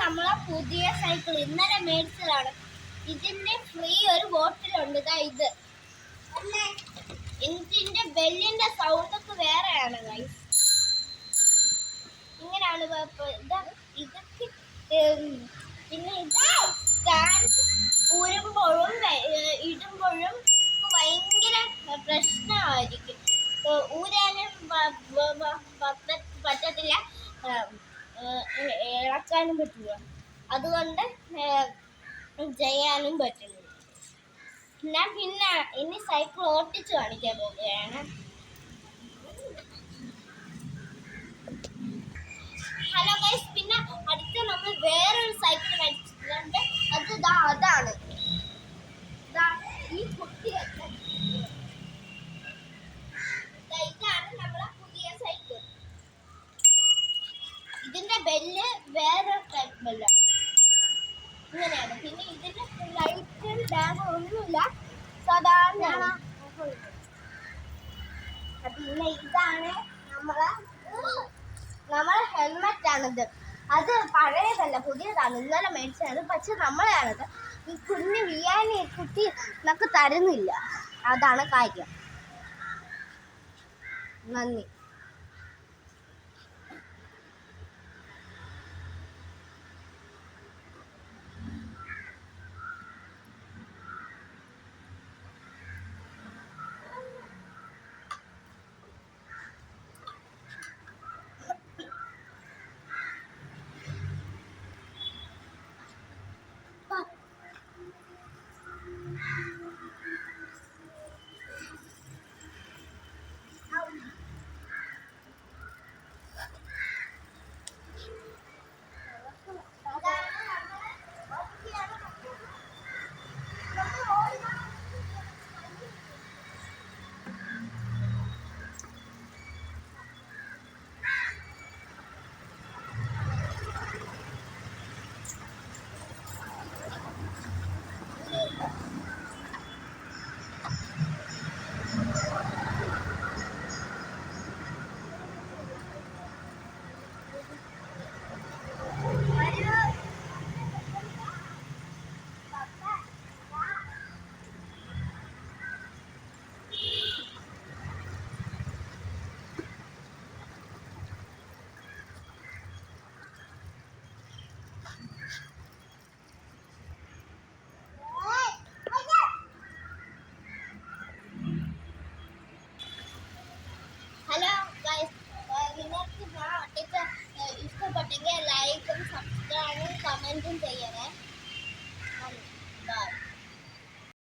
നമ്മളെ പുതിയ സൈക്കിൾ ഇന്നലെ മേടിച്ചതാണ്. ഇതിന്റെ ഫ്രീ ഒരു ബോട്ടിലുണ്ട്. ഇത് എഞ്ചിന്റെ ബെല്ലിന്റെ സൗണ്ട് ഒക്കെ വേറെയാണ് ഗൈസ്. ഇങ്ങനെയാണ് ഇതൊക്കെ. പിന്നെ ഇത് സ്റ്റാൻഡ് ഊരുമ്പോഴും ഇടുമ്പോഴും ഭയങ്കര പ്രശ്നമായിരിക്കും. ഊരാനും പറ്റത്തില്ല, ഇളക്കാനും പറ്റില്ല. അതുകൊണ്ട് ചെയ്യാനും പറ്റുന്നു. ഞാൻ പിന്നെ ഇനി സൈക്കിൾ ഓട്ടിച്ച് കാണിക്കാൻ പോവുകയാണ്. ഹലോ ഗൈസ്, പിന്നെ അടുത്ത നമ്മൾ വേറൊരു സൈക്കിൾ മേടിച്ചിട്ടുണ്ട്. അതാണ് ഈ കുട്ടിയൊക്കെ. ഇതാണ് നമ്മളെ പുതിയ സൈക്കിൾ. ഇതിന്റെ ബെല്ല് വേറെ ടൈപ്പ് ബെല്ലാണ്. ഇങ്ങനെയാണ്. പിന്നെ ഇതിന് ലൈറ്റും ഡാമും ഒന്നുമില്ല, സാധാരണ. പിന്നെ ഇതാണ് നമ്മളെ ഹെൽമെറ്റ് ആണിത്. അത് പഴയതല്ല, പുതിയതാണ്. ഇന്നലെ മേടിച്ചത്. പക്ഷെ നമ്മളെയാണത്. ഈ കുഞ്ഞ് വിയാനി കുട്ടി നമുക്ക് തരുന്നില്ല. അതാണ് കാര്യം. നന്ദി.